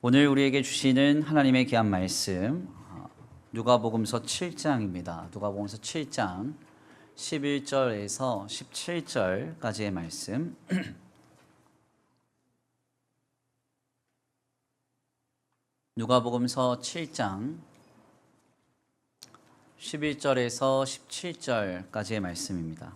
오늘 우리에게 주시는 하나님의 귀한 말씀 누가복음서 7장입니다. 누가복음서 7장 11절에서 17절까지의 말씀. 누가복음서 7장 11절에서 17절까지의 말씀입니다.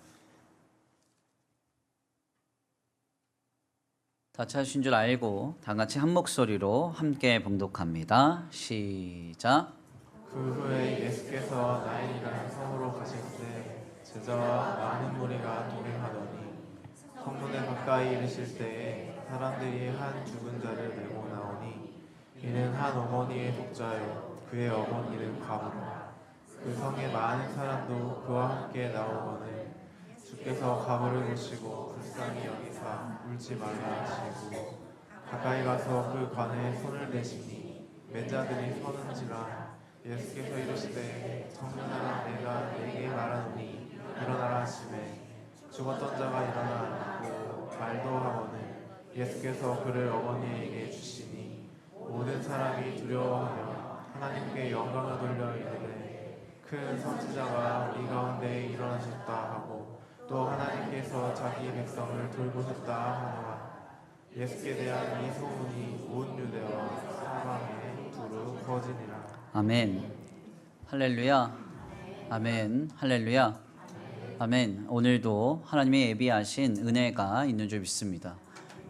다 찾으신 줄 알고 다 같이 한 목소리로 함께 봉독합니다. 시작. 그 후에 예수께서 나인이라는 성으로 가실 때 제자와 많은 무리가 동행하더니 성문에 가까이 이르실 때에 사람들이 한 죽은 자를 메고 나오니 이는 한 어머니의 독자요 그의 어머니는 가부라. 그 성에 많은 사람도 그와 함께 나오거늘 주께서 가부를 보시고 불쌍히 여기사 울지 말라 하시고 가까이 가서 그 관에 손을 대시니 맨 자들이 서는지라. 예수께서 이르시되 청년아 내가 네게 말하노니 일어나라 하시매 죽었던 자가 일어나 앉고 말도 하거늘 예수께서 그를 어머니에게 주시니 모든 사람이 두려워하며 하나님께 영광을 돌려 이르되 큰 선지자가 우리 가운데 일어나셨다 하고 또 하나님께서 자기 백성을 돌보셨다 하노라. 예수께 대한 이 소문이 온 유대와 사방에 두루 퍼지니라. 아멘. 할렐루야. 아멘. 할렐루야. 아멘. 오늘도 하나님의 예비하신 은혜가 있는 줄 믿습니다.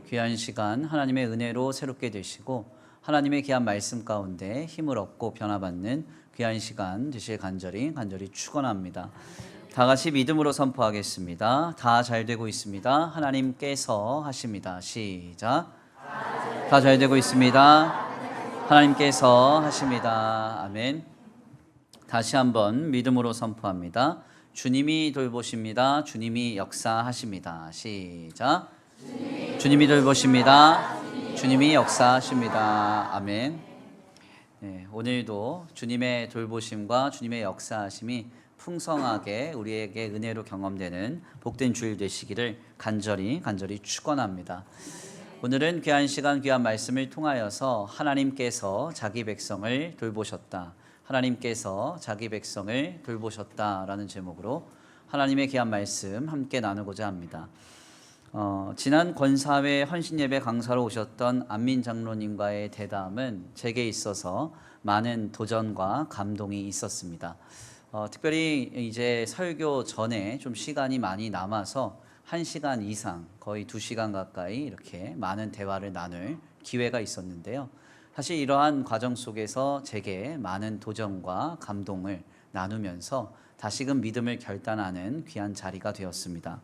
귀한 시간 하나님의 은혜로 새롭게 되시고 하나님의 귀한 말씀 가운데 힘을 얻고 변화받는 귀한 시간 되실 간절히 축원합니다. 다 같이 믿음으로 선포하겠습니다. 다 잘 되고 있습니다. 하나님께서 하십니다. 시작. 다 잘 되고 있습니다. 하나님께서 하십니다. 아멘. 다시 한번 믿음으로 선포합니다. 주님이 돌보십니다. 주님이 역사하십니다. 시작. 주님이 돌보십니다. 주님이 역사하십니다. 아멘. 네, 오늘도 주님의 돌보심과 주님의 역사하심이 풍성하게 우리에게 은혜로 경험되는 복된 주일 되시기를 간절히 축원합니다. 오늘은 귀한 시간 귀한 말씀을 통하여서 하나님께서 자기 백성을 돌보셨다. 하나님께서 자기 백성을 돌보셨다라는 제목으로 하나님의 귀한 말씀 함께 나누고자 합니다. 지난 권사회 헌신예배 강사로 오셨던 안민 장로님과의 대담은 제게 있어서 많은 도전과 감동이 있었습니다. 특별히 이제 설교 전에 좀 시간이 많이 남아서 1시간 이상 거의 2시간 가까이 이렇게 많은 대화를 나눌 기회가 있었는데요. 사실 이러한 과정 속에서 제게 많은 도전과 감동을 나누면서 다시금 믿음을 결단하는 귀한 자리가 되었습니다.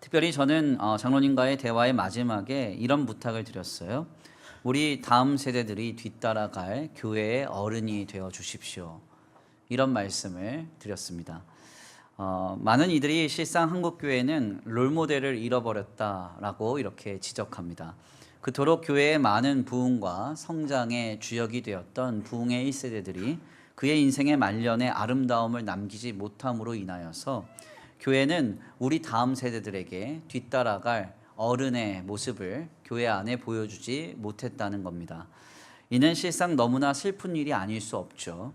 특별히 저는 장로님과의 대화의 마지막에 이런 부탁을 드렸어요. 우리 다음 세대들이 뒤따라갈 교회의 어른이 되어 주십시오. 이런 말씀을 드렸습니다. 많은 이들이 실상 한국교회는 롤모델을 잃어버렸다라고 이렇게 지적합니다. 그토록 교회의 많은 부흥과 성장의 주역이 되었던 부흥의 1세대들이 그의 인생의 말년에 아름다움을 남기지 못함으로 인하여서 교회는 우리 다음 세대들에게 뒤따라갈 어른의 모습을 교회 안에 보여주지 못했다는 겁니다. 이는 실상 너무나 슬픈 일이 아닐 수 없죠.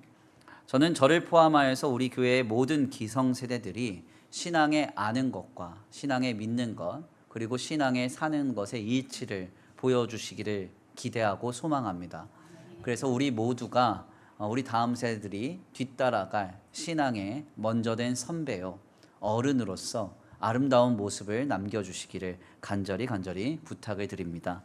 저는 저를 포함하여서 우리 교회의 모든 기성세대들이 신앙에 아는 것과 신앙에 믿는 것 그리고 신앙에 사는 것의 일치를 보여주시기를 기대하고 소망합니다. 그래서 우리 모두가 우리 다음 세대들이 뒤따라갈 신앙에 먼저 된 선배요 어른으로서 아름다운 모습을 남겨주시기를 간절히 부탁을 드립니다.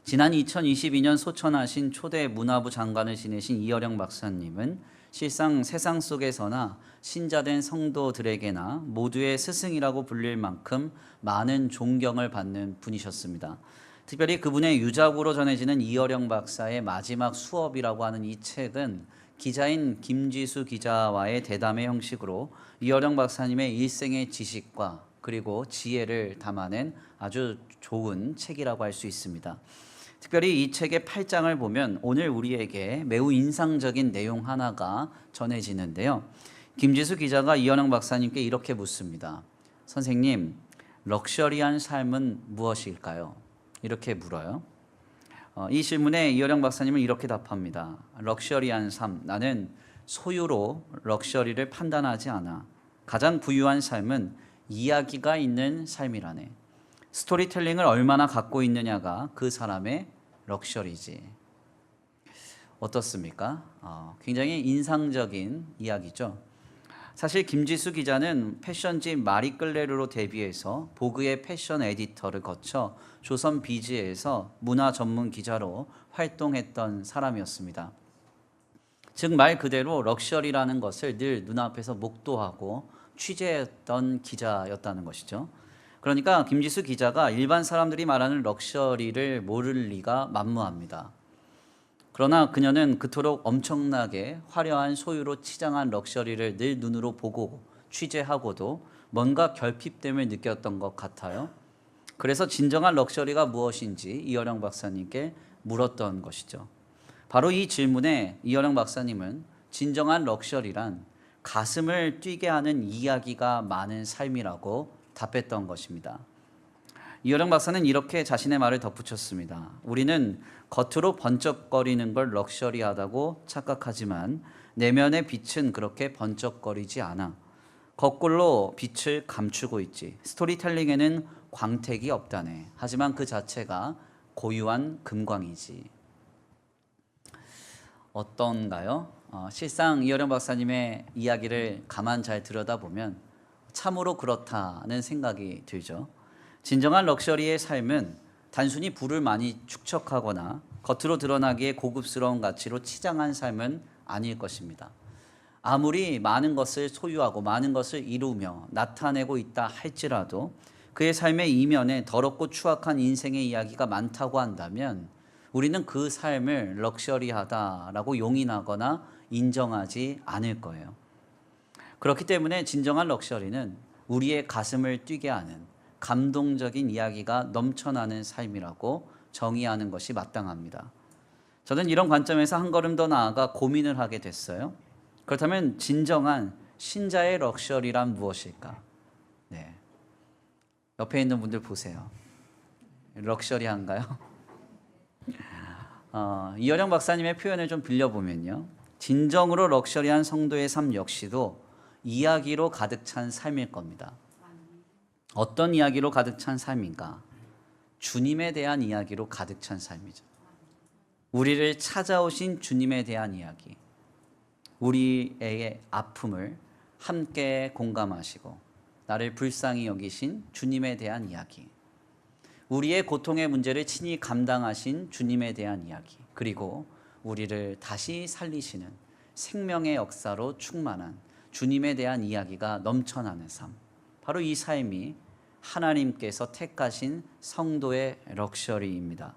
지난 2022년 소천하신 초대 문화부 장관을 지내신 이어령 박사님은 실상 세상 속에서나 신자된 성도들에게나 모두의 스승이라고 불릴 만큼 많은 존경을 받는 분이셨습니다. 특별히 그분의 유작으로 전해지는 이어령 박사의 마지막 수업이라고 하는 이 책은 기자인 김지수 기자와의 대담의 형식으로 이어령 박사님의 일생의 지식과 그리고 지혜를 담아낸 아주 좋은 책이라고 할 수 있습니다. 특별히 이 책의 8장을 보면 오늘 우리에게 매우 인상적인 내용 하나가 전해지는데요. 김지수 기자가 이현영 박사님께 이렇게 묻습니다. 선생님, 럭셔리한 삶은 무엇일까요? 이렇게 물어요. 이 질문에 이어령 박사님은 이렇게 답합니다. 럭셔리한 삶, 나는 소유로 럭셔리를 판단하지 않아. 가장 부유한 삶은 이야기가 있는 삶이라네. 스토리텔링을 얼마나 갖고 있느냐가 그 사람의 럭셔리지. 어떻습니까? 굉장히 인상적인 이야기죠. 사실 김지수 기자는 패션지 마리끌레르로 데뷔해서 보그의 패션 에디터를 거쳐 조선 비즈에서 문화 전문 기자로 활동했던 사람이었습니다. 즉 말 그대로 럭셔리라는 것을 늘 눈앞에서 목도하고 취재했던 기자였다는 것이죠. 그러니까 김지수 기자가 일반 사람들이 말하는 럭셔리를 모를 리가 만무합니다. 그러나 그녀는 그토록 엄청나게 화려한 소유로 치장한 럭셔리를 늘 눈으로 보고 취재하고도 뭔가 결핍됨을 느꼈던 것 같아요. 그래서 진정한 럭셔리가 무엇인지 이어령 박사님께 물었던 것이죠. 바로 이 질문에 이어령 박사님은 진정한 럭셔리란 가슴을 뛰게 하는 이야기가 많은 삶이라고 답했던 것입니다. 이어령 박사는 이렇게 자신의 말을 덧붙였습니다. 우리는 겉으로 번쩍거리는 걸 럭셔리하다고 착각하지만 내면의 빛은 그렇게 번쩍거리지 않아. 거꾸로 빛을 감추고 있지. 스토리텔링에는 광택이 없다네. 하지만 그 자체가 고유한 금광이지. 어떤가요? 실상 이어령 박사님의 이야기를 가만 잘 들여다보면 참으로 그렇다는 생각이 들죠. 진정한 럭셔리의 삶은 단순히 부를 많이 축적하거나 겉으로 드러나기에 고급스러운 가치로 치장한 삶은 아닐 것입니다. 아무리 많은 것을 소유하고 많은 것을 이루며 나타내고 있다 할지라도 그의 삶의 이면에 더럽고 추악한 인생의 이야기가 많다고 한다면 우리는 그 삶을 럭셔리하다라고 용인하거나 인정하지 않을 거예요. 그렇기 때문에 진정한 럭셔리는 우리의 가슴을 뛰게 하는 감동적인 이야기가 넘쳐나는 삶이라고 정의하는 것이 마땅합니다. 저는 이런 관점에서 한 걸음 더 나아가 고민을 하게 됐어요. 그렇다면 진정한 신자의 럭셔리란 무엇일까? 네. 옆에 있는 분들 보세요. 럭셔리한가요? 이어령 박사님의 표현을 좀 빌려보면요. 진정으로 럭셔리한 성도의 삶 역시도 이야기로 가득 찬 삶일 겁니다. 어떤 이야기로 가득 찬 삶인가? 주님에 대한 이야기로 가득 찬 삶이죠. 우리를 찾아오신 주님에 대한 이야기. 우리의 아픔을 함께 공감하시고 나를 불쌍히 여기신 주님에 대한 이야기. 우리의 고통의 문제를 친히 감당하신 주님에 대한 이야기. 그리고 우리를 다시 살리시는 생명의 역사로 충만한 주님에 대한 이야기가 넘쳐나는 삶. 바로 이 삶이 하나님께서 택하신 성도의 럭셔리입니다.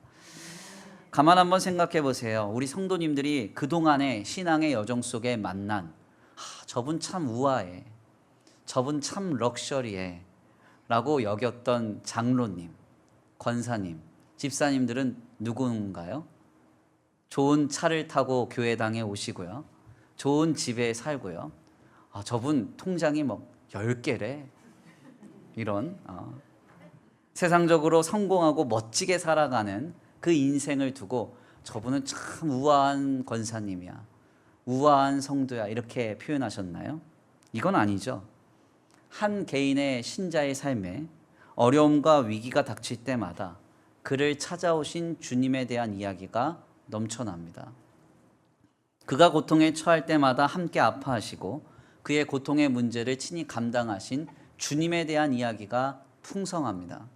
가만 한번 생각해 보세요. 우리 성도님들이 그동안의 신앙의 여정 속에 만난 저분 참 우아해, 저분 참 럭셔리해 라고 여겼던 장로님, 권사님, 집사님들은 누군가요? 좋은 차를 타고 교회당에 오시고요. 좋은 집에 살고요. 저분 통장이 뭐 10개래. 이런 세상적으로 성공하고 멋지게 살아가는 그 인생을 두고 저분은 참 우아한 권사님이야, 우아한 성도야 이렇게 표현하셨나요? 이건 아니죠. 한 개인의 신자의 삶에 어려움과 위기가 닥칠 때마다 그를 찾아오신 주님에 대한 이야기가 넘쳐납니다. 그가 고통에 처할 때마다 함께 아파하시고 그의 고통의 문제를 친히 감당하신 주님에 대한 이야기가 풍성합니다.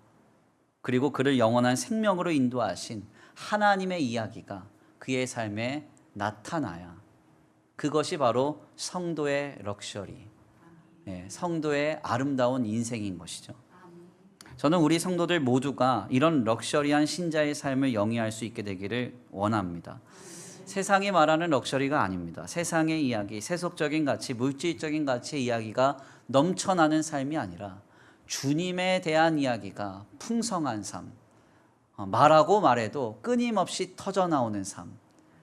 그리고 그를 영원한 생명으로 인도하신 하나님의 이야기가 그의 삶에 나타나야 그것이 바로 성도의 럭셔리, 성도의 아름다운 인생인 것이죠. 저는 우리 성도들 모두가 이런 럭셔리한 신자의 삶을 영위할 수 있게 되기를 원합니다. 세상이 말하는 럭셔리가 아닙니다. 세상의 이야기, 세속적인 가치, 물질적인 가치의 이야기가 넘쳐나는 삶이 아니라 주님에 대한 이야기가 풍성한 삶, 말하고 말해도 끊임없이 터져나오는 삶,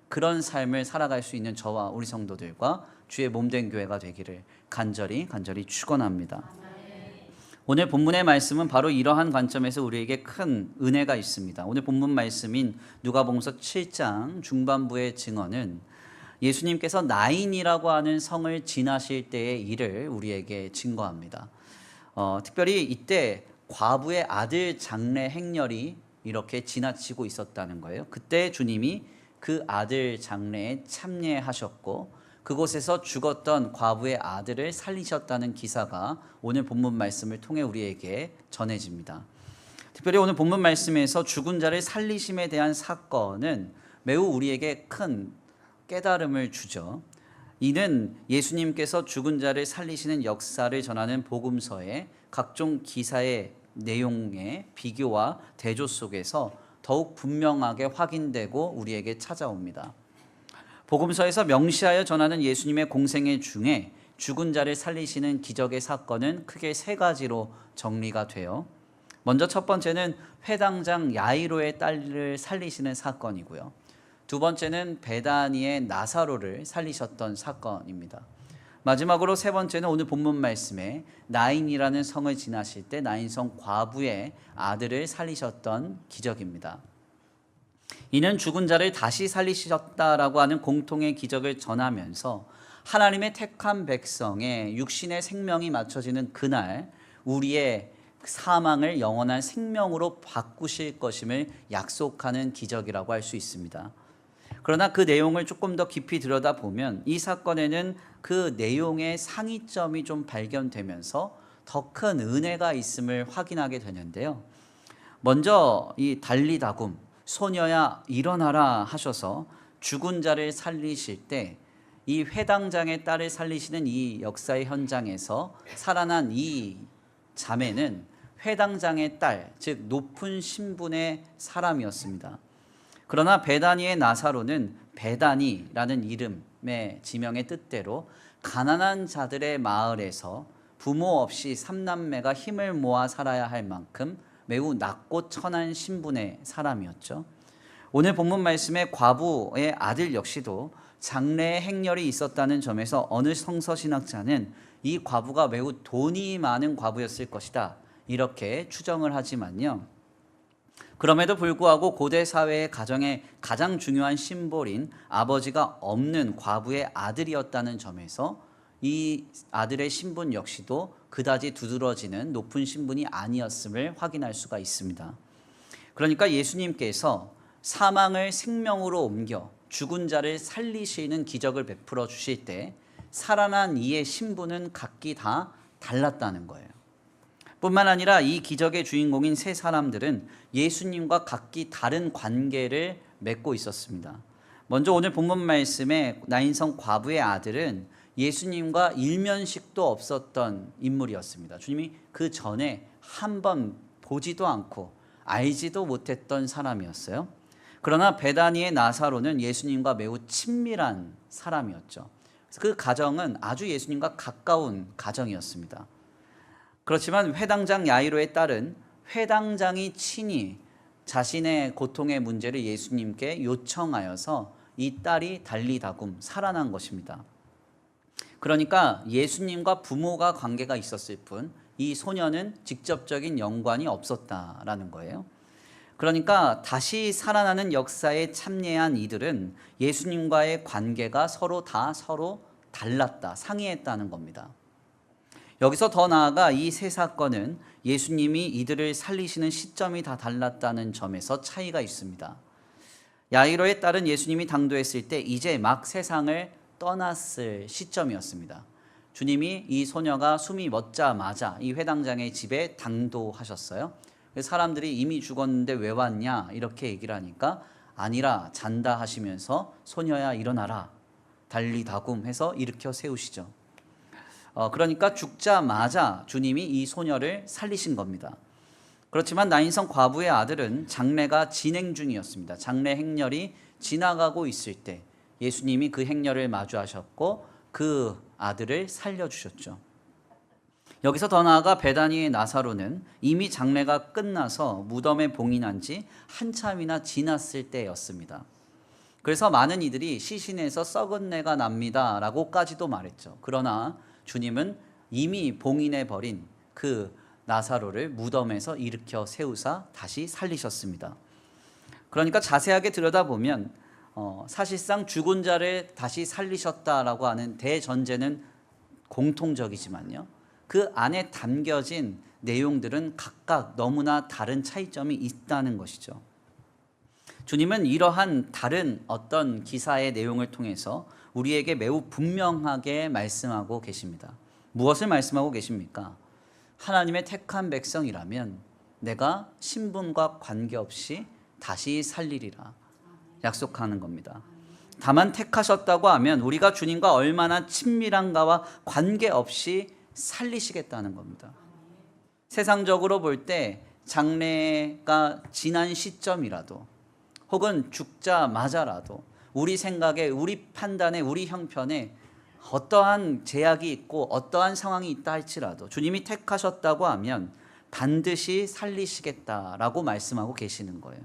그런 삶을 살아갈 수 있는 저와 우리 성도들과 주의 몸된 교회가 되기를 간절히 축원합니다. 오늘 본문의 말씀은 바로 이러한 관점에서 우리에게 큰 은혜가 있습니다. 오늘 본문 말씀인 누가복음서 7장 중반부의 증언은 예수님께서 나인이라고 하는 성을 지나실 때의 일을 우리에게 증거합니다. 특별히 이때 과부의 아들 장례 행렬이 이렇게 지나치고 있었다는 거예요. 그때 주님이 그 아들 장례에 참여하셨고 그곳에서 죽었던 과부의 아들을 살리셨다는 기사가 오늘 본문 말씀을 통해 우리에게 전해집니다. 특별히 오늘 본문 말씀에서 죽은 자를 살리심에 대한 사건은 매우 우리에게 큰 깨달음을 주죠. 이는 예수님께서 죽은 자를 살리시는 역사를 전하는 복음서의 각종 기사의 내용의 비교와 대조 속에서 더욱 분명하게 확인되고 우리에게 찾아옵니다. 복음서에서 명시하여 전하는 예수님의 공생애 중에 죽은 자를 살리시는 기적의 사건은 크게 세 가지로 정리가 돼요. 먼저 첫 번째는 회당장 야이로의 딸을 살리시는 사건이고요. 두 번째는 베다니의 나사로를 살리셨던 사건입니다. 마지막으로 세 번째는 오늘 본문 말씀에 나인이라는 성을 지나실 때 나인성 과부의 아들을 살리셨던 기적입니다. 이는 죽은 자를 다시 살리셨다라고 하는 공통의 기적을 전하면서 하나님의 택한 백성의 육신의 생명이 맞춰지는 그날 우리의 사망을 영원한 생명으로 바꾸실 것임을 약속하는 기적이라고 할 수 있습니다. 그러나 그 내용을 조금 더 깊이 들여다보면 이 사건에는 그 내용의 상이점이 좀 발견되면서 더 큰 은혜가 있음을 확인하게 되는데요. 먼저 이 달리다굼 소녀야 일어나라 하셔서 죽은 자를 살리실 때 이 회당장의 딸을 살리시는 이 역사의 현장에서 살아난 이 자매는 회당장의 딸, 즉 높은 신분의 사람이었습니다. 그러나 베다니의 나사로는 베다니라는 이름의 지명의 뜻대로 가난한 자들의 마을에서 부모 없이 삼남매가 힘을 모아 살아야 할 만큼 매우 낮고 천한 신분의 사람이었죠. 오늘 본문 말씀의 과부의 아들 역시도 장래의 행렬이 있었다는 점에서 어느 성서신학자는 이 과부가 매우 돈이 많은 과부였을 것이다 이렇게 추정을 하지만요. 그럼에도 불구하고 고대 사회의 가정의 가장 중요한 심볼인 아버지가 없는 과부의 아들이었다는 점에서 이 아들의 신분 역시도 그다지 두드러지는 높은 신분이 아니었음을 확인할 수가 있습니다. 그러니까 예수님께서 사망을 생명으로 옮겨 죽은 자를 살리시는 기적을 베풀어 주실 때 살아난 이의 신분은 각기 다 달랐다는 거예요. 뿐만 아니라 이 기적의 주인공인 세 사람들은 예수님과 각기 다른 관계를 맺고 있었습니다. 먼저 오늘 본문 말씀에 나인성 과부의 아들은 예수님과 일면식도 없었던 인물이었습니다. 주님이 그 전에 한 번 보지도 않고 알지도 못했던 사람이었어요. 그러나 베다니의 나사로는 예수님과 매우 친밀한 사람이었죠. 그 가정은 아주 예수님과 가까운 가정이었습니다. 그렇지만 회당장 야이로의 딸은 회당장이 친히 자신의 고통의 문제를 예수님께 요청하여서 이 딸이 달리다굼 살아난 것입니다. 그러니까 예수님과 부모가 관계가 있었을 뿐 이 소녀는 직접적인 연관이 없었다라는 거예요. 그러니까 다시 살아나는 역사에 참여한 이들은 예수님과의 관계가 서로 달랐다, 상이했다는 겁니다. 여기서 더 나아가 이 세 사건은 예수님이 이들을 살리시는 시점이 다 달랐다는 점에서 차이가 있습니다. 야이로의 딸은 예수님이 당도했을 때 이제 막 세상을 떠났을 시점이었습니다. 주님이 이 소녀가 숨이 멎자마자 이 회당장의 집에 당도하셨어요. 사람들이 이미 죽었는데 왜 왔냐 이렇게 얘기를 하니까 아니라 잔다 하시면서 소녀야 일어나라 달리다굼 해서 일으켜 세우시죠. 그러니까 죽자마자 주님이 이 소녀를 살리신 겁니다. 그렇지만 나인성 과부의 아들은 장례가 진행 중이었습니다. 장례 행렬이 지나가고 있을 때 예수님이 그 행렬을 마주하셨고 그 아들을 살려주셨죠. 여기서 더 나아가 베다니의 나사로는 이미 장례가 끝나서 무덤에 봉인한 지 한참이나 지났을 때였습니다. 그래서 많은 이들이 시신에서 썩은 내가 납니다 라고까지도 말했죠. 그러나 주님은 이미 봉인해버린 그 나사로를 무덤에서 일으켜 세우사 다시 살리셨습니다. 그러니까 자세하게 들여다보면 사실상 죽은 자를 다시 살리셨다라고 하는 대전제는 공통적이지만요, 그 안에 담겨진 내용들은 각각 너무나 다른 차이점이 있다는 것이죠. 주님은 이러한 다른 어떤 기사의 내용을 통해서 우리에게 매우 분명하게 말씀하고 계십니다. 무엇을 말씀하고 계십니까? 하나님의 택한 백성이라면 내가 신분과 관계없이 다시 살리리라 약속하는 겁니다. 다만 택하셨다고 하면 우리가 주님과 얼마나 친밀한가와 관계없이 살리시겠다는 겁니다. 세상적으로 볼 때 장래가 지난 시점이라도 혹은 죽자마자라도 우리 생각에, 우리 판단에, 우리 형편에 어떠한 제약이 있고 어떠한 상황이 있다 할지라도 주님이 택하셨다고 하면 반드시 살리시겠다라고 말씀하고 계시는 거예요.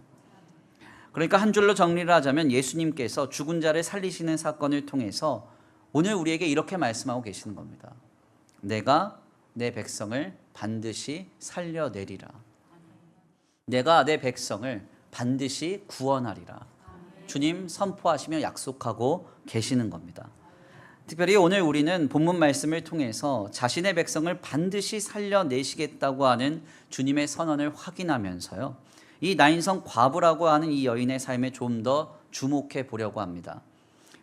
그러니까 한 줄로 정리를 하자면 예수님께서 죽은 자를 살리시는 사건을 통해서 오늘 우리에게 이렇게 말씀하고 계시는 겁니다. 내가 내 백성을 반드시 살려내리라. 내가 내 백성을 반드시 구원하리라. 주님 선포하시며 약속하고 계시는 겁니다. 특별히 오늘 우리는 본문 말씀을 통해서 자신의 백성을 반드시 살려내시겠다고 하는 주님의 선언을 확인하면서요, 이 나인성 과부라고 하는 이 여인의 삶에 좀 더 주목해 보려고 합니다.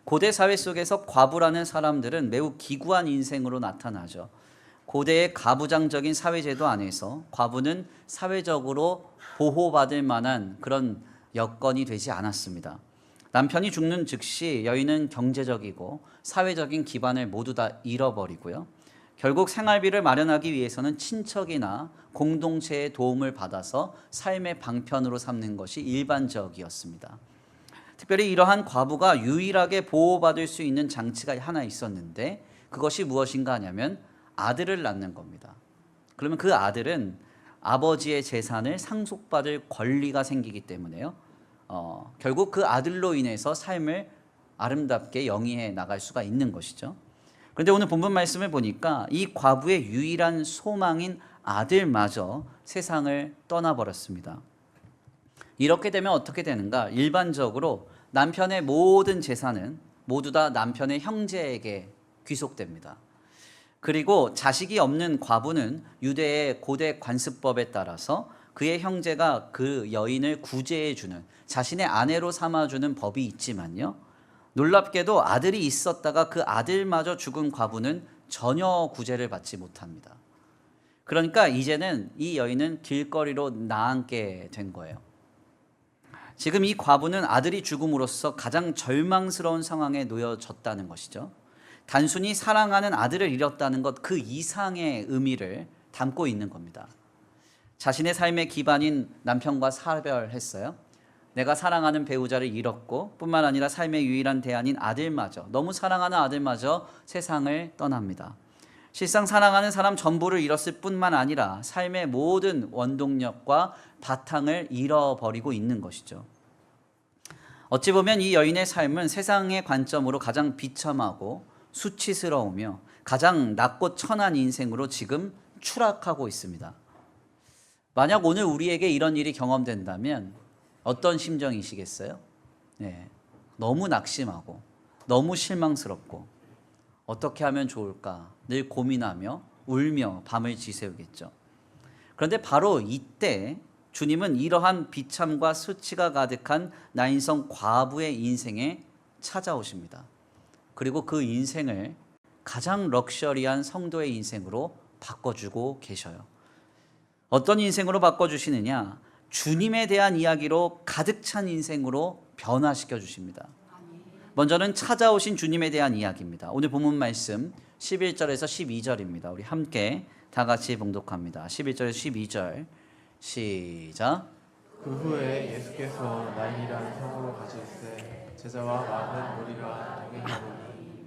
고대 사회 속에서 과부라는 사람들은 매우 기구한 인생으로 나타나죠. 고대의 가부장적인 사회제도 안에서 과부는 사회적으로 보호받을 만한 그런 여건이 되지 않았습니다. 남편이 죽는 즉시 여인은 경제적이고 사회적인 기반을 모두 다 잃어버리고요, 결국 생활비를 마련하기 위해서는 친척이나 공동체의 도움을 받아서 삶의 방편으로 삼는 것이 일반적이었습니다. 특별히 이러한 과부가 유일하게 보호받을 수 있는 장치가 하나 있었는데 그것이 무엇인가 하냐면 아들을 낳는 겁니다. 그러면 그 아들은 아버지의 재산을 상속받을 권리가 생기기 때문에요, 결국 그 아들로 인해서 삶을 아름답게 영위해 나갈 수가 있는 것이죠. 그런데 오늘 본문 말씀을 보니까 이 과부의 유일한 소망인 아들마저 세상을 떠나버렸습니다. 이렇게 되면 어떻게 되는가? 일반적으로 남편의 모든 재산은 모두 다 남편의 형제에게 귀속됩니다. 그리고 자식이 없는 과부는 유대의 고대 관습법에 따라서 그의 형제가 그 여인을 구제해 주는, 자신의 아내로 삼아주는 법이 있지만요, 놀랍게도 아들이 있었다가 그 아들마저 죽은 과부는 전혀 구제를 받지 못합니다. 그러니까 이제는 이 여인은 길거리로 나앉게 된 거예요. 지금 이 과부는 아들이 죽음으로써 가장 절망스러운 상황에 놓여졌다는 것이죠. 단순히 사랑하는 아들을 잃었다는 것 그 이상의 의미를 담고 있는 겁니다. 자신의 삶의 기반인 남편과 사별했어요. 내가 사랑하는 배우자를 잃었고 뿐만 아니라 삶의 유일한 대안인 아들마저, 너무 사랑하는 아들마저 세상을 떠납니다. 실상 사랑하는 사람 전부를 잃었을 뿐만 아니라 삶의 모든 원동력과 바탕을 잃어버리고 있는 것이죠. 어찌 보면 이 여인의 삶은 세상의 관점으로 가장 비참하고 수치스러우며 가장 낮고 천한 인생으로 지금 추락하고 있습니다. 만약 오늘 우리에게 이런 일이 경험된다면 어떤 심정이시겠어요? 네, 너무 낙심하고 너무 실망스럽고 어떻게 하면 좋을까 늘 고민하며 울며 밤을 지새우겠죠. 그런데 바로 이때 주님은 이러한 비참과 수치가 가득한 나인성 과부의 인생에 찾아오십니다. 그리고 그 인생을 가장 럭셔리한 성도의 인생으로 바꿔주고 계셔요. 어떤 인생으로 바꿔주시느냐? 주님에 대한 이야기로 가득 찬 인생으로 변화시켜 주십니다. 먼저는 찾아오신 주님에 대한 이야기입니다. 오늘 본문 말씀 11절에서 12절입니다. 우리 함께 다 같이 봉독합니다. 11절에서 12절 시작. 그 후에 예수께서 나인이라는 성으로 가실새 제자와 많은 무리가 동행하더니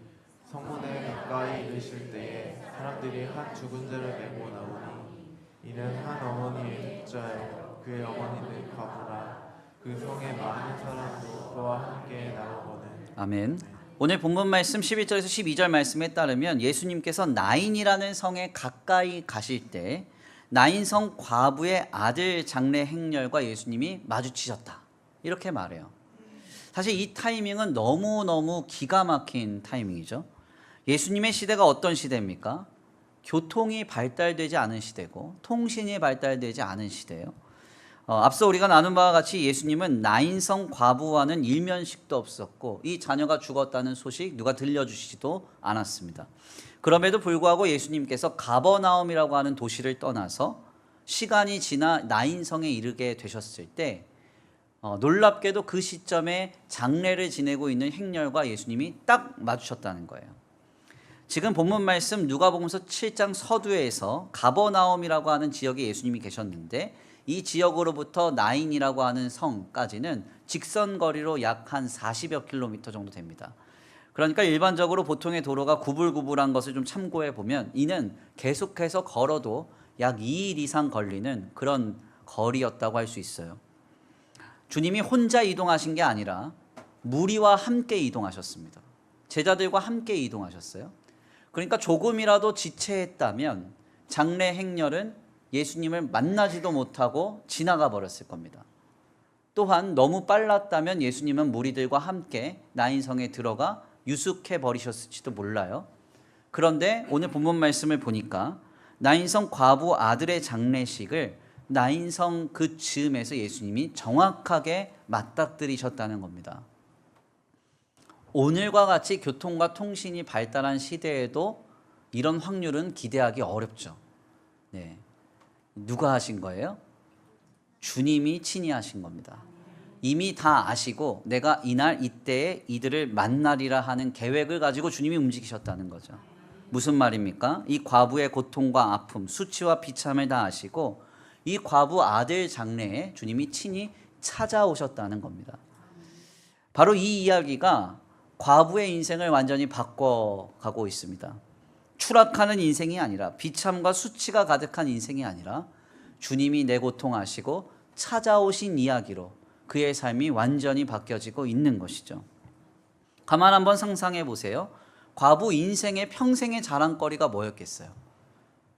성문에 가까이 이르실 때에 사람들이 한 죽은 자를 메고 나오니 이는 한 어머니의 숫자요 그의 어머니는 과부라. 그 성에 많은 사람도 그와 함께 나오거든. 아멘. 오늘 본문 말씀 11절에서 12절 말씀에 따르면 예수님께서 나인이라는 성에 가까이 가실 때 나인성 과부의 아들 장례 행렬과 예수님이 마주치셨다. 이렇게 말해요. 사실 이 타이밍은 너무너무 기가 막힌 타이밍이죠. 예수님의 시대가 어떤 시대입니까? 교통이 발달되지 않은 시대고 통신이 발달되지 않은 시대예요. 앞서 우리가 나눈 바와 같이 예수님은 나인성 과부와는 일면식도 없었고 이 자녀가 죽었다는 소식 누가 들려주시지도 않았습니다. 그럼에도 불구하고 예수님께서 가버나움이라고 하는 도시를 떠나서 시간이 지나 나인성에 이르게 되셨을 때 놀랍게도 그 시점에 장례를 지내고 있는 행렬과 예수님이 딱 마주쳤다는 거예요. 지금 본문 말씀 누가복음서 7장 서두에서 가버나움이라고 하는 지역에 예수님이 계셨는데 이 지역으로부터 나인이라고 하는 성까지는 직선 거리로 약 한 40여 킬로미터 정도 됩니다. 그러니까 일반적으로 보통의 도로가 구불구불한 것을 좀 참고해 보면 이는 계속해서 걸어도 약 2일 이상 걸리는 그런 거리였다고 할 수 있어요. 주님이 혼자 이동하신 게 아니라 무리와 함께 이동하셨습니다. 제자들과 함께 이동하셨어요. 그러니까 조금이라도 지체했다면 장례 행렬은 예수님을 만나지도 못하고 지나가 버렸을 겁니다. 또한 너무 빨랐다면 예수님은 무리들과 함께 나인성에 들어가 유숙해 버리셨을지도 몰라요. 그런데 오늘 본문 말씀을 보니까 나인성 과부 아들의 장례식을 나인성 그 즈음에서 예수님이 정확하게 맞닥뜨리셨다는 겁니다. 오늘과 같이 교통과 통신이 발달한 시대에도 이런 확률은 기대하기 어렵죠. 네. 누가 하신 거예요? 주님이 친히 하신 겁니다. 이미 다 아시고 내가 이날 이때에 이들을 만나리라 하는 계획을 가지고 주님이 움직이셨다는 거죠. 무슨 말입니까? 이 과부의 고통과 아픔, 수치와 비참을 다 아시고 이 과부 아들 장례에 주님이 친히 찾아오셨다는 겁니다. 바로 이 이야기가 과부의 인생을 완전히 바꿔가고 있습니다. 추락하는 인생이 아니라 비참과 수치가 가득한 인생이 아니라 주님이 내 고통 아시고 찾아오신 이야기로 그의 삶이 완전히 바뀌어지고 있는 것이죠. 가만 한번 상상해 보세요. 과부 인생의 평생의 자랑거리가 뭐였겠어요?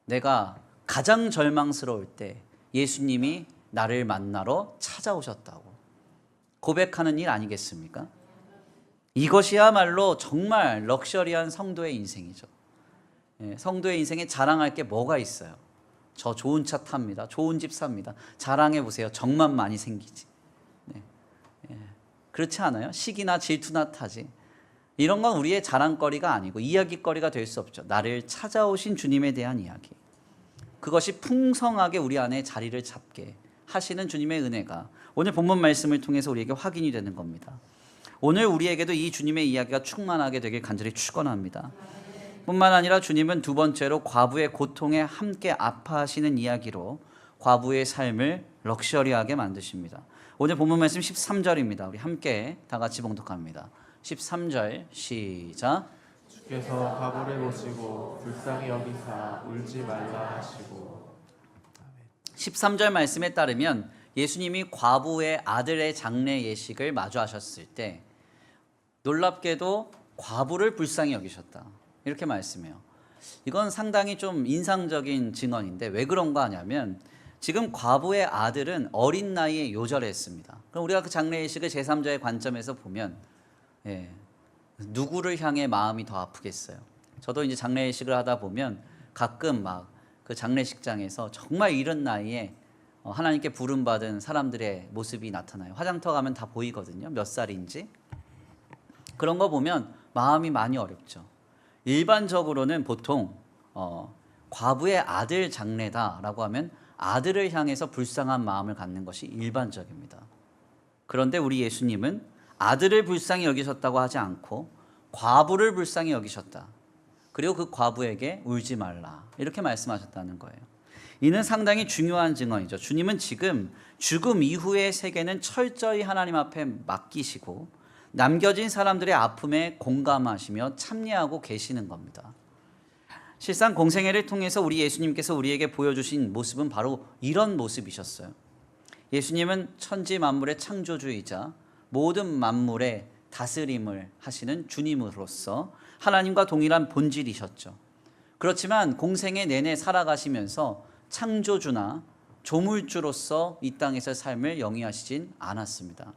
내가 가장 절망스러울 때 예수님이 나를 만나러 찾아오셨다고 고백하는 일 아니겠습니까? 이것이야말로 정말 럭셔리한 성도의 인생이죠. 성도의 인생에 자랑할 게 뭐가 있어요? 저 좋은 차 탑니다. 좋은 집 삽니다. 자랑해 보세요. 정만 많이 생기지. 그렇지 않아요? 시기나 질투나 타지. 이런 건 우리의 자랑거리가 아니고 이야기거리가 될 수 없죠. 나를 찾아오신 주님에 대한 이야기. 그것이 풍성하게 우리 안에 자리를 잡게 하시는 주님의 은혜가 오늘 본문 말씀을 통해서 우리에게 확인이 되는 겁니다. 오늘 우리에게도 이 주님의 이야기가 충만하게 되길 간절히 축원합니다. 뿐만 아니라 주님은 두 번째로 과부의 고통에 함께 아파하시는 이야기로 과부의 삶을 럭셔리하게 만드십니다. 오늘 본문 말씀 13절입니다. 우리 함께 다 같이 봉독합니다. 13절 시작. 주께서 과부를 보시고 불쌍히 여기사 울지 말라 하시고. 13절 말씀에 따르면 예수님이 과부의 아들의 장례 예식을 마주하셨을 때 놀랍게도 과부를 불쌍히 여기셨다. 이렇게 말씀해요. 이건 상당히 좀 인상적인 증언인데 왜 그런 거 하냐면 지금 과부의 아들은 어린 나이에 요절했습니다. 그럼 우리가 그 장례 예식을 제3자의 관점에서 보면 누구를 향해 마음이 더 아프겠어요. 저도 이제 장례 예식을 하다 보면 가끔 막 그 장례식장에서 정말 이른 나이에 하나님께 부름받은 사람들의 모습이 나타나요. 화장터 가면 다 보이거든요. 몇 살인지. 그런 거 보면 마음이 많이 어렵죠. 일반적으로는 보통 과부의 아들 장례다라고 하면 아들을 향해서 불쌍한 마음을 갖는 것이 일반적입니다. 그런데 우리 예수님은 아들을 불쌍히 여기셨다고 하지 않고 과부를 불쌍히 여기셨다. 그리고 그 과부에게 울지 말라. 이렇게 말씀하셨다는 거예요. 이는 상당히 중요한 증언이죠. 주님은 지금 죽음 이후의 세계는 철저히 하나님 앞에 맡기시고 남겨진 사람들의 아픔에 공감하시며 참여하고 계시는 겁니다. 실상 공생애를 통해서 우리 예수님께서 우리에게 보여주신 모습은 바로 이런 모습이셨어요. 예수님은 천지 만물의 창조주이자 모든 만물의 다스림을 하시는 주님으로서 하나님과 동일한 본질이셨죠. 그렇지만 공생애 내내 살아가시면서 창조주나 조물주로서 이 땅에서 삶을 영위하시진 않았습니다.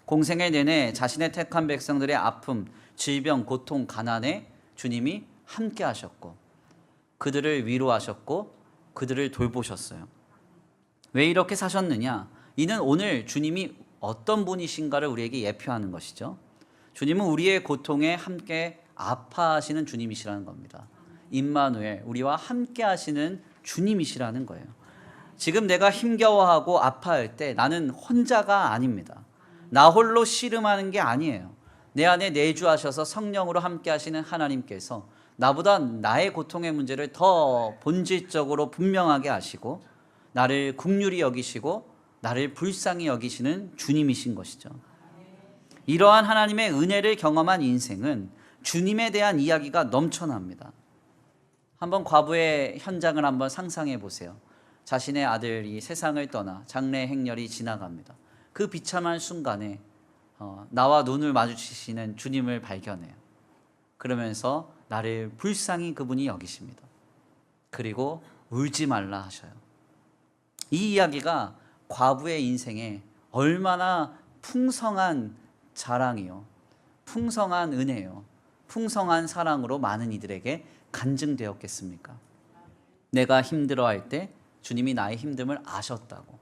공생애 내내 자신의 택한 백성들의 아픔, 질병, 고통, 가난에 주님이 함께 하셨고 그들을 위로하셨고 그들을 돌보셨어요. 왜 이렇게 사셨느냐? 이는 오늘 주님이 어떤 분이신가를 우리에게 예표하는 것이죠. 주님은 우리의 고통에 함께 아파하시는 주님이시라는 겁니다. 임마누엘, 우리와 함께 하시는 주님이시라는 거예요. 지금 내가 힘겨워하고 아파할 때 나는 혼자가 아닙니다. 나 홀로 씨름하는 게 아니에요. 내 안에 내주하셔서 성령으로 함께 하시는 하나님께서 나보다 나의 고통의 문제를 더 본질적으로 분명하게 아시고 나를 긍휼히 여기시고 나를 불쌍히 여기시는 주님이신 것이죠. 이러한 하나님의 은혜를 경험한 인생은 주님에 대한 이야기가 넘쳐납니다. 한번 과부의 현장을 한번 상상해 보세요. 자신의 아들이 세상을 떠나 장래 행렬이 지나갑니다. 그 비참한 순간에 나와 눈을 마주치시는 주님을 발견해요. 그러면서 나를 불쌍히 그분이 여기십니다. 그리고 울지 말라 하셔요. 이 이야기가 과부의 인생에 얼마나 풍성한 자랑이요, 풍성한 은혜요, 풍성한 사랑으로 많은 이들에게 간증되었겠습니까? 내가 힘들어할 때 주님이 나의 힘듦을 아셨다고,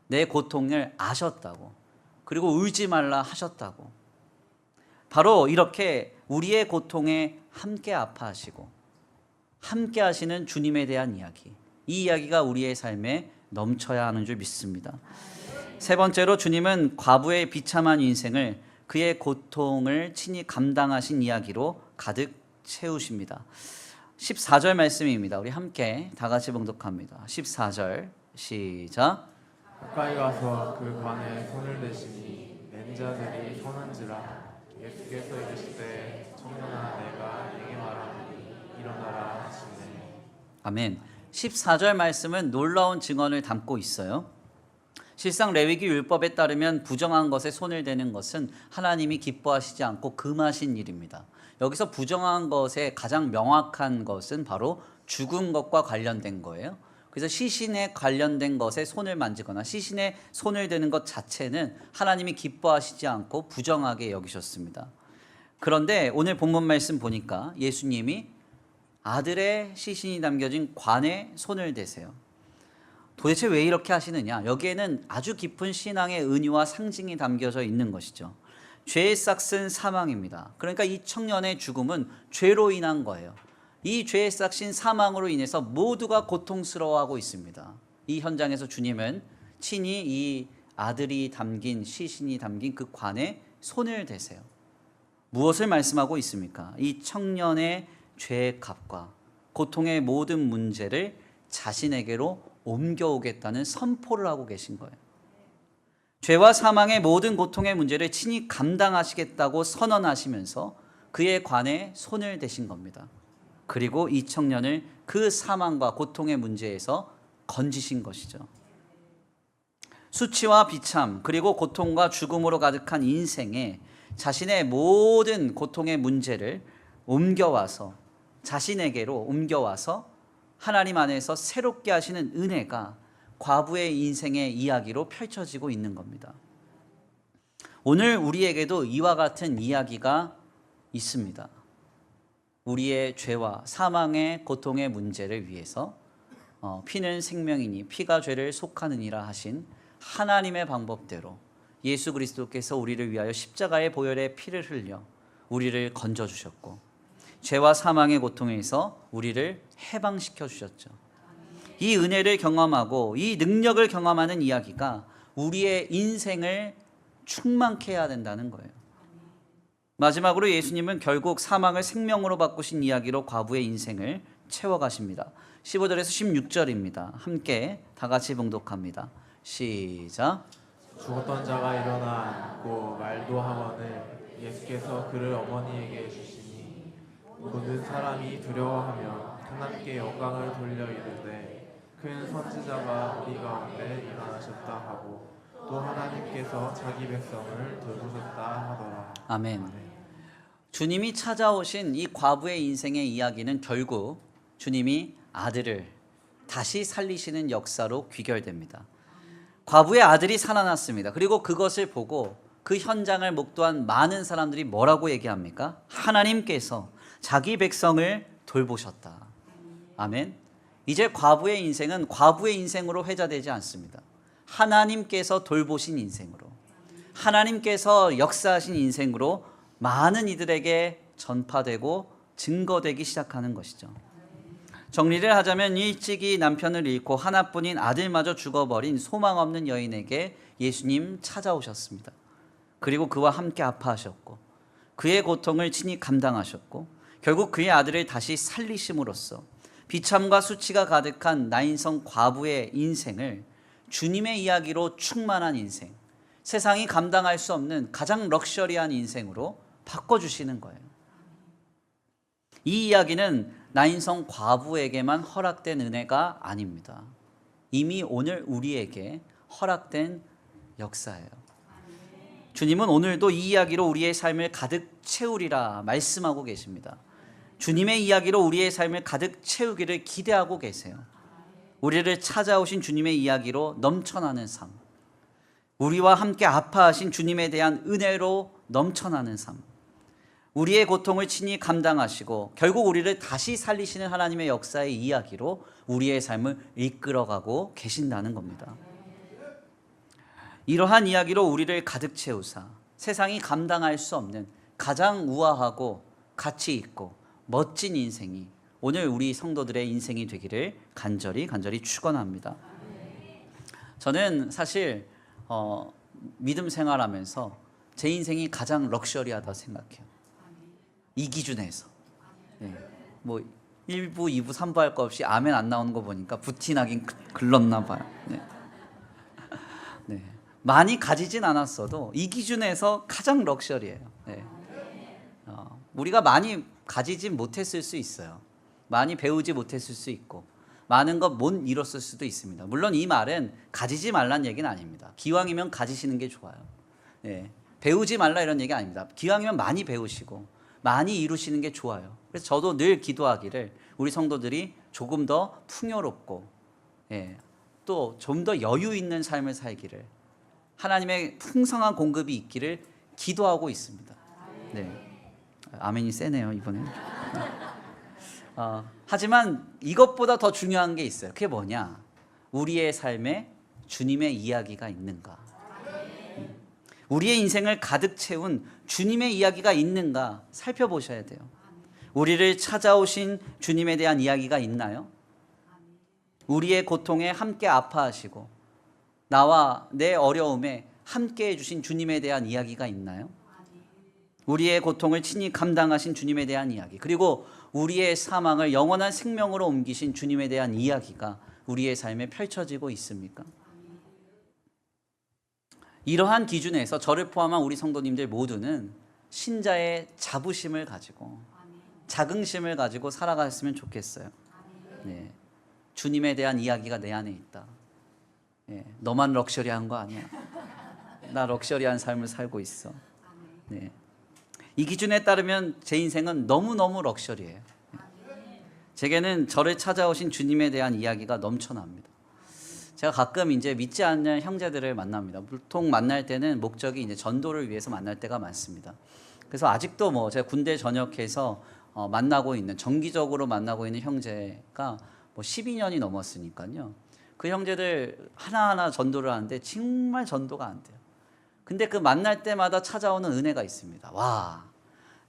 내 고통을 아셨다고, 그리고 울지 말라 하셨다고. 바로 이렇게 우리의 고통에 함께 아파하시고 함께 하시는 주님에 대한 이야기, 이 이야기가 우리의 삶에 넘쳐야 하는 줄 믿습니다. 세 번째로 주님은 과부의 비참한 인생을 그의 고통을 친히 감당하신 이야기로 가득 채우십니다. 14절 말씀입니다. 우리 함께 다 같이 봉독합니다. 14절 시작. 가까이 가서 그 관에 손을 대시니 맨 자들이 서는지라. 예수께서 이르시되 청년아 내가 네게 말하노니 일어나라 하시네. 아멘. 14절 말씀은 놀라운 증언을 담고 있어요. 실상 레위기 율법에 따르면 부정한 것에 손을 대는 것은 하나님이 기뻐하시지 않고 금하신 일입니다. 여기서 부정한 것의 가장 명확한 것은 바로 죽은 것과 관련된 거예요. 그래서 시신에 관련된 것에 손을 만지거나 시신에 손을 대는 것 자체는 하나님이 기뻐하시지 않고 부정하게 여기셨습니다. 그런데 오늘 본문 말씀 보니까 예수님이 아들의 시신이 담겨진 관에 손을 대세요. 도대체 왜 이렇게 하시느냐? 여기에는 아주 깊은 신앙의 은유와 상징이 담겨져 있는 것이죠. 죄의 싹은 사망입니다. 그러니까 이 청년의 죽음은 죄로 인한 거예요. 이 죄의 싹신 사망으로 인해서 모두가 고통스러워하고 있습니다. 이 현장에서 주님은 친히 이 아들이 담긴 시신이 담긴 그 관에 손을 대세요. 무엇을 말씀하고 있습니까? 이 청년의 죄의 값과 고통의 모든 문제를 자신에게로 옮겨오겠다는 선포를 하고 계신 거예요. 죄와 사망의 모든 고통의 문제를 친히 감당하시겠다고 선언하시면서 그의 관에 손을 대신 겁니다. 그리고 이 청년을 그 사망과 고통의 문제에서 건지신 것이죠. 수치와 비참 그리고 고통과 죽음으로 가득한 인생에 자신의 모든 고통의 문제를 옮겨와서 자신에게로 옮겨와서 하나님 안에서 새롭게 하시는 은혜가 과부의 인생의 이야기로 펼쳐지고 있는 겁니다. 오늘 우리에게도 이와 같은 이야기가 있습니다. 우리의 죄와 사망의 고통의 문제를 위해서 피는 생명이니 피가 죄를 속하느니라 하신 하나님의 방법대로 예수 그리스도께서 우리를 위하여 십자가의 보혈의 피를 흘려 우리를 건져주셨고 죄와 사망의 고통에서 우리를 해방시켜 주셨죠. 이 은혜를 경험하고 이 능력을 경험하는 이야기가 우리의 인생을 충만케 해야 된다는 거예요. 마지막으로 예수님은 결국 사망을 생명으로 바꾸신 이야기로 과부의 인생을 채워가십니다. 15절에서 16절입니다. 함께 다 같이 봉독합니다. 시작. 죽었던 자가 일어나 앉고 말도 하거늘 예수께서 그를 어머니에게 주시니 모든 사람이 두려워하며 하나님께 영광을 돌려 이르되 큰 선지자가 우리 가운데 일어나셨다 하고 또 하나님께서 자기 백성을 돌보셨다 하더라. 아멘. 주님이 찾아오신 이 과부의 인생의 이야기는 결국 주님이 아들을 다시 살리시는 역사로 귀결됩니다. 과부의 아들이 살아났습니다. 그리고 그것을 보고 그 현장을 목도한 많은 사람들이 뭐라고 얘기합니까? 하나님께서 자기 백성을 돌보셨다. 아멘. 이제 과부의 인생은 과부의 인생으로 회자되지 않습니다. 하나님께서 돌보신 인생으로, 하나님께서 역사하신 인생으로 많은 이들에게 전파되고 증거되기 시작하는 것이죠. 정리를 하자면 일찍이 남편을 잃고 하나뿐인 아들마저 죽어버린 소망 없는 여인에게 예수님 찾아오셨습니다. 그리고 그와 함께 아파하셨고 그의 고통을 친히 감당하셨고 결국 그의 아들을 다시 살리심으로써 비참과 수치가 가득한 나인성 과부의 인생을 주님의 이야기로 충만한 인생, 세상이 감당할 수 없는 가장 럭셔리한 인생으로 바꿔주시는 거예요. 이 이야기는 나인성 과부에게만 허락된 은혜가 아닙니다. 이미 오늘 우리에게 허락된 역사예요. 주님은 오늘도 이 이야기로 우리의 삶을 가득 채우리라 말씀하고 계십니다. 주님의 이야기로 우리의 삶을 가득 채우기를 기대하고 계세요. 우리를 찾아오신 주님의 이야기로 넘쳐나는 삶, 우리와 함께 아파하신 주님에 대한 은혜로 넘쳐나는 삶, 우리의 고통을 친히 감당하시고 결국 우리를 다시 살리시는 하나님의 역사의 이야기로 우리의 삶을 이끌어가고 계신다는 겁니다. 이러한 이야기로 우리를 가득 채우사 세상이 감당할 수 없는 가장 우아하고 가치 있고 멋진 인생이 오늘 우리 성도들의 인생이 되기를 간절히 축원합니다. 저는 사실 믿음 생활하면서 제 인생이 가장 럭셔리하다 생각해요. 이 기준에서 뭐 1부, 2부, 3부 할 거 없이 아멘 안 나오는 거 보니까 부티나긴 글렀나 봐요. 네. 많이 가지진 않았어도 이 기준에서 가장 럭셔리해요. 우리가 많이 가지진 못했을 수 있어요. 많이 배우지 못했을 수 있고 많은 것 못 이뤘을 수도 있습니다. 물론 이 말은 가지지 말란 얘기는 아닙니다. 기왕이면 가지시는 게 좋아요. 배우지 말라 이런 얘기 아닙니다. 기왕이면 많이 배우시고 많이 이루시는 게 좋아요. 그래서 저도 늘 기도하기를 우리 성도들이 조금 더 풍요롭고 또 좀 더 여유 있는 삶을 살기를, 하나님의 풍성한 공급이 있기를 기도하고 있습니다. 아멘이 세네요 이번에. 하지만 이것보다 더 중요한 게 있어요. 그게 뭐냐? 우리의 삶에 주님의 이야기가 있는가? 우리의 인생을 가득 채운 주님의 이야기가 있는가 살펴보셔야 돼요. 우리를 찾아오신 주님에 대한 이야기가 있나요? 우리의 고통에 함께 아파하시고 나와 내 어려움에 함께 해주신 주님에 대한 이야기가 있나요? 우리의 고통을 친히 감당하신 주님에 대한 이야기, 그리고 우리의 사망을 영원한 생명으로 옮기신 주님에 대한 이야기가 우리의 삶에 펼쳐지고 있습니까? 이러한 기준에서 저를 포함한 우리 성도님들 모두는 신자의 자부심을 가지고 자긍심을 가지고 살아갔으면 좋겠어요. 주님에 대한 이야기가 내 안에 있다. 너만 럭셔리한 거 아니야. 나 럭셔리한 삶을 살고 있어. 이 기준에 따르면 제 인생은 너무너무 럭셔리해요. 제게는 저를 찾아오신 주님에 대한 이야기가 넘쳐납니다. 제가 가끔 이제 믿지 않는 형제들을 만납니다. 보통 만날 때는 목적이 이제 전도를 위해서 만날 때가 많습니다. 그래서 아직도 뭐 제가 군대 전역해서 만나고 있는, 정기적으로 만나고 있는 형제가 뭐 12년이 넘었으니까요. 그 형제들 하나하나 전도를 하는데 정말 전도가 안 돼요. 근데 그 만날 때마다 찾아오는 은혜가 있습니다. 와,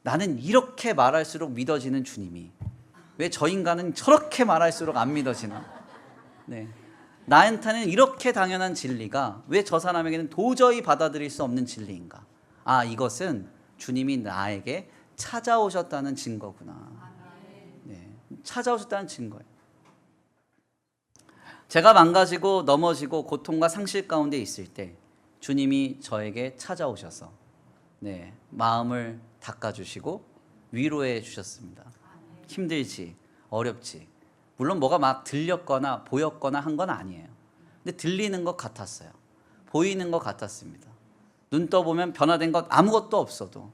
나는 이렇게 말할수록 믿어지는 주님이 왜 저 인간은 저렇게 말할수록 안 믿어지나? 나한테는 이렇게 당연한 진리가 왜 저 사람에게는 도저히 받아들일 수 없는 진리인가? 이것은 주님이 나에게 찾아오셨다는 증거구나. 찾아오셨다는 증거예요. 제가 망가지고 넘어지고 고통과 상실 가운데 있을 때 주님이 저에게 찾아오셔서 마음을 닦아주시고 위로해 주셨습니다. 힘들지, 어렵지. 물론 뭐가 막 들렸거나 보였거나 한 건 아니에요. 근데 들리는 것 같았어요. 보이는 것 같았습니다. 눈 떠보면 변화된 것 아무것도 없어도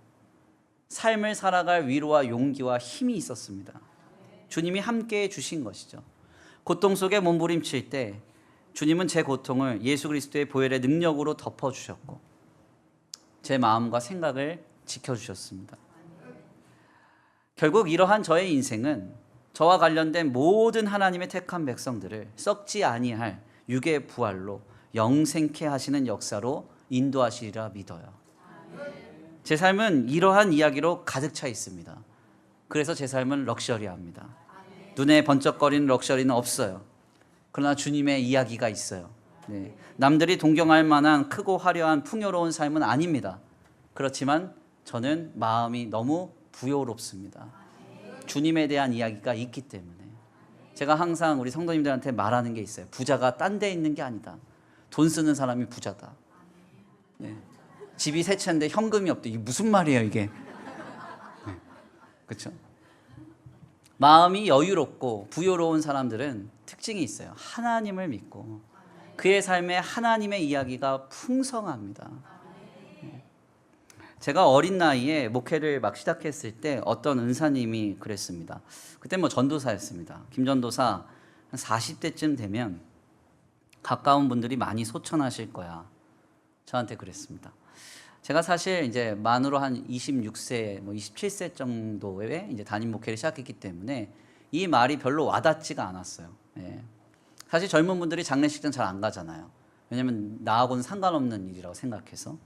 삶을 살아갈 위로와 용기와 힘이 있었습니다. 주님이 함께해 주신 것이죠. 고통 속에 몸부림칠 때 주님은 제 고통을 예수 그리스도의 보혈의 능력으로 덮어주셨고 제 마음과 생각을 지켜주셨습니다. 결국 이러한 저의 인생은 저와 관련된 모든 하나님의 택한 백성들을 썩지 아니할 육의 부활로 영생케 하시는 역사로 인도하시리라 믿어요. 제 삶은 이러한 이야기로 가득 차 있습니다. 그래서 제 삶은 럭셔리합니다. 눈에 번쩍거리는 럭셔리는 없어요. 그러나 주님의 이야기가 있어요. 네. 남들이 동경할 만한 크고 화려한 풍요로운 삶은 아닙니다. 그렇지만 저는 마음이 너무 부요롭습니다. 주님에 대한 이야기가 있기 때문에. 제가 항상 우리 성도님들한테 말하는 게 있어요. 부자가 딴 데 있는 게 아니다. 돈 쓰는 사람이 부자다. 네. 집이 세 채인데 현금이 없대. 이게 무슨 말이에요 이게. 네. 그렇죠? 마음이 여유롭고 부요로운 사람들은 특징이 있어요. 하나님을 믿고 그의 삶에 하나님의 이야기가 풍성합니다. 제가 어린 나이에 목회를 막 시작했을 때 어떤 은사님이 그랬습니다. 그때 뭐 전도사였습니다. 김전도사 한 40대쯤 되면 가까운 분들이 많이 소천하실 거야. 저한테 그랬습니다. 제가 사실 이제 만으로 한 26세, 뭐 27세 정도에 이제 담임 목회를 시작했기 때문에 이 말이 별로 와닿지가 않았어요. 예. 사실 젊은 분들이 장례식장 잘 안 가잖아요. 왜냐면 나하고는 상관없는 일이라고 생각해서.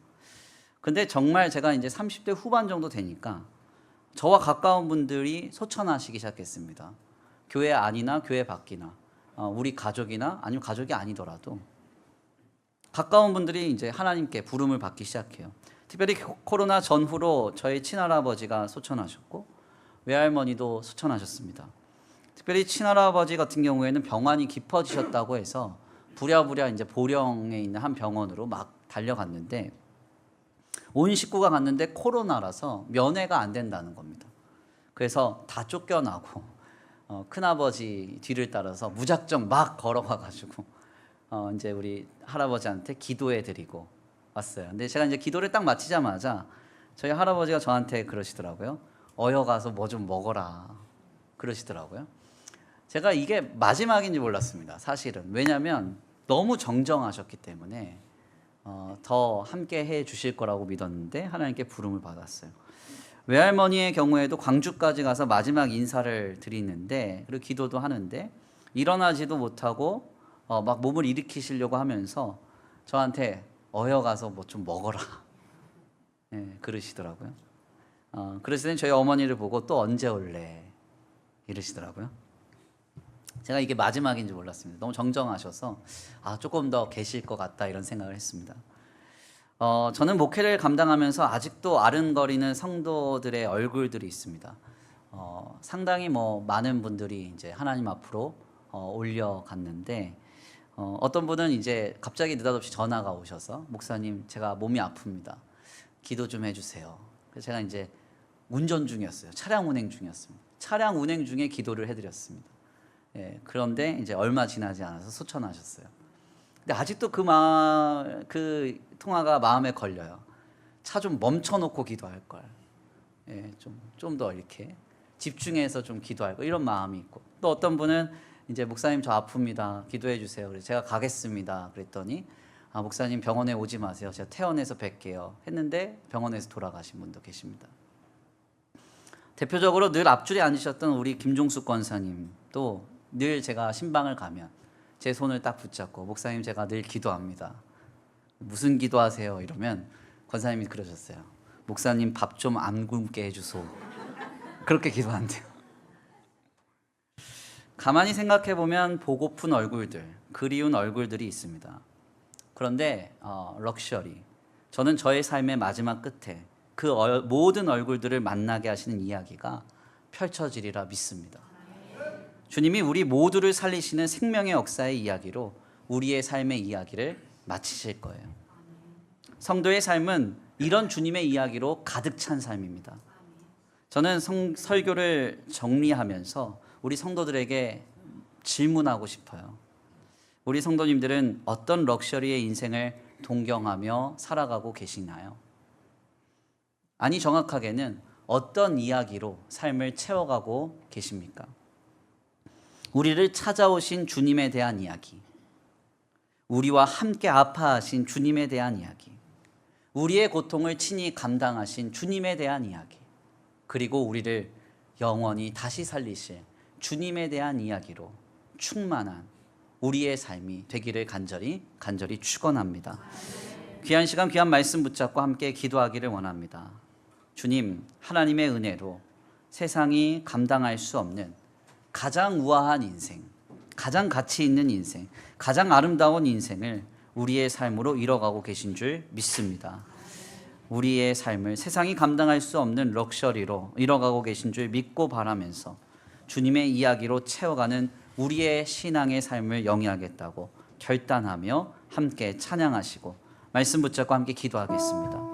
근데 정말 제가 이제 30대 후반 정도 되니까 저와 가까운 분들이 소천하시기 시작했습니다. 교회 안이나 교회 밖이나 우리 가족이나 아니면 가족이 아니더라도 가까운 분들이 이제 하나님께 부름을 받기 시작해요. 특별히 코로나 전후로 저희 친할아버지가 소천하셨고 외할머니도 소천하셨습니다. 특별히 친할아버지 같은 경우에는 병환이 깊어지셨다고 해서 부랴부랴 이제 보령에 있는 한 병원으로 막 달려갔는데 온 식구가 갔는데 코로나라서 면회가 안 된다는 겁니다. 그래서 다 쫓겨나고 큰아버지 뒤를 따라서 무작정 막 걸어가가지고 이제 우리 할아버지한테 기도해 드리고 왔어요. 근데 제가 이제 기도를 딱 마치자마자 저희 할아버지가 저한테 그러시더라고요. 어여 가서 뭐 좀 먹어라 그러시더라고요. 제가 이게 마지막인지 몰랐습니다. 사실은. 왜냐하면 너무 정정하셨기 때문에 더 함께 해 주실 거라고 믿었는데 하나님께 부름을 받았어요. 외할머니의 경우에도 광주까지 가서 마지막 인사를 드리는데 그리고 기도도 하는데 일어나지도 못하고 막 몸을 일으키시려고 하면서 저한테 어여 가서 뭐 좀 먹어라 네, 그러시더라고요. 그러시더니 저희 어머니를 보고 또 언제 올래 이러시더라고요. 제가 이게 마지막인지 몰랐습니다. 너무 정정하셔서 조금 더 계실 것 같다 이런 생각을 했습니다. 저는 목회를 감당하면서 아직도 아른거리는 성도들의 얼굴들이 있습니다. 상당히 뭐 많은 분들이 이제 하나님 앞으로 올려갔는데 어떤 분은 이제 갑자기 느닷없이 전화가 오셔서 목사님 제가 몸이 아픕니다. 기도 좀 해주세요. 그래서 제가 이제 운전 중이었어요. 차량 운행 중이었습니다. 차량 운행 중에 기도를 해드렸습니다. 예, 그런데 이제 얼마 지나지 않아서 소천하셨어요. 근데 아직도 그 통화가 마음에 걸려요. 차 좀 멈춰놓고 기도할 걸. 예, 좀 더 이렇게 집중해서 좀 기도할 걸 이런 마음이 있고 또 어떤 분은 이제 목사님 저 아픕니다. 기도해 주세요. 그래서 제가 가겠습니다. 그랬더니 목사님 병원에 오지 마세요. 제가 퇴원해서 뵐게요. 했는데 병원에서 돌아가신 분도 계십니다. 대표적으로 늘 앞줄에 앉으셨던 우리 김종숙 권사님도 늘 제가 신방을 가면 제 손을 딱 붙잡고 목사님 제가 늘 기도합니다. 무슨 기도하세요? 이러면 권사님이 그러셨어요. 목사님 밥 좀 안 굶게 해주소. 그렇게 기도한대요. 가만히 생각해 보면 보고픈 얼굴들, 그리운 얼굴들이 있습니다. 그런데 럭셔리, 저는 저의 삶의 마지막 끝에 그 모든 얼굴들을 만나게 하시는 이야기가 펼쳐지리라 믿습니다. 주님이 우리 모두를 살리시는 생명의 역사의 이야기로 우리의 삶의 이야기를 마치실 거예요. 성도의 삶은 이런 주님의 이야기로 가득 찬 삶입니다. 저는 설교를 정리하면서 우리 성도들에게 질문하고 싶어요. 우리 성도님들은 어떤 럭셔리의 인생을 동경하며 살아가고 계시나요? 아니 정확하게는 어떤 이야기로 삶을 채워가고 계십니까? 우리를 찾아오신 주님에 대한 이야기, 우리와 함께 아파하신 주님에 대한 이야기, 우리의 고통을 친히 감당하신 주님에 대한 이야기, 그리고 우리를 영원히 다시 살리실 주님에 대한 이야기로 충만한 우리의 삶이 되기를 간절히 축원합니다. 귀한 시간 귀한 말씀 붙잡고 함께 기도하기를 원합니다. 주님, 하나님의 은혜로 세상이 감당할 수 없는 가장 우아한 인생, 가장 가치 있는 인생, 가장 아름다운 인생을 우리의 삶으로 이뤄가고 계신 줄 믿습니다. 우리의 삶을 세상이 감당할 수 없는 럭셔리로 이뤄가고 계신 줄 믿고 바라면서 주님의 이야기로 채워가는 우리의 신앙의 삶을 영위하겠다고 결단하며 함께 찬양하시고 말씀 붙잡고 함께 기도하겠습니다.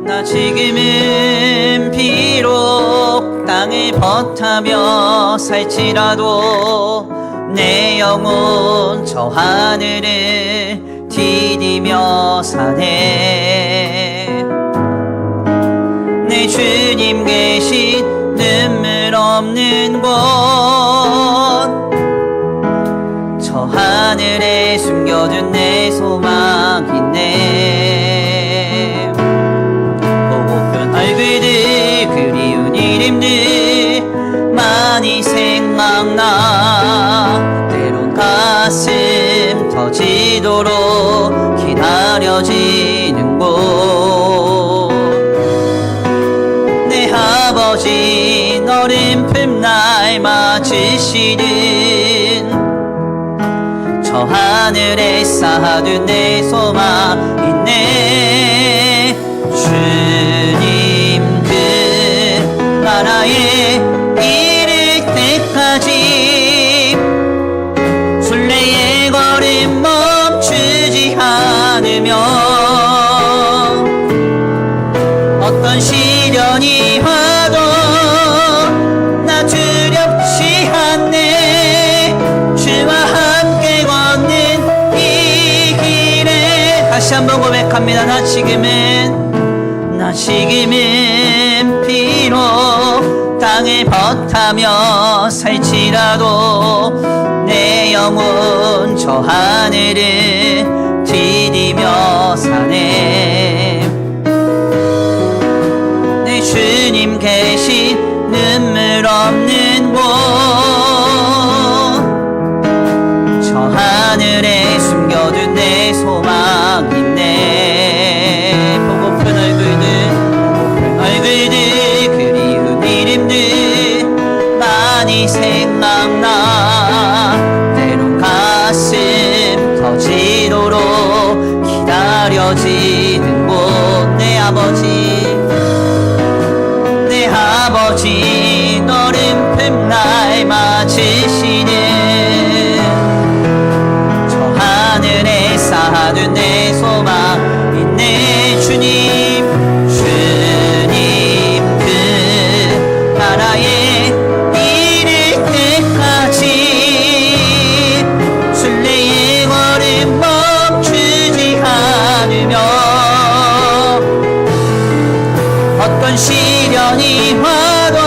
나 지금은 비록 땅을 버타며 살지라도 내 영혼 저 하늘을 디디며 사네. 내 주님 계신 눈물 없는 곳, 저 하늘에 숨겨둔 내 소망 있네. 보고픈 얼굴들 그리운 이름들 많이 생각나. 때론 가슴 터지도록 기다려지는 곳, 내 아버지 너른 품 날 맞으시는 저 하늘에 쌓아둔 내 소망 있네. 주님 그 나라에 이를 때까지 순례의 걸음 멈추지 않으며 어떤 시련이 와도 나 두렵지 않네. 주와 함께 걷는 이 길에 다시 한번 고백합니다. 나 지금은 비록 땅을 버타며 살지라도 내 영혼 저 하늘을 디디며 사네. 내 주님 계신 눈물 없는 곳, 저 하늘에 숨겨둔 내 소망 있네. 보고픈 얼굴들 그리운 이름들 많이 생각나. 때론 가슴 터지도록 기다려지는 곳, 내 아버지 너른 품 날 맞으시는 저 하늘에 쌓아둔 내 소망 있네. 주님 그 나라에 이를 때까지 순례의 걸음 멈추지 않으며 어떤 시련이 와도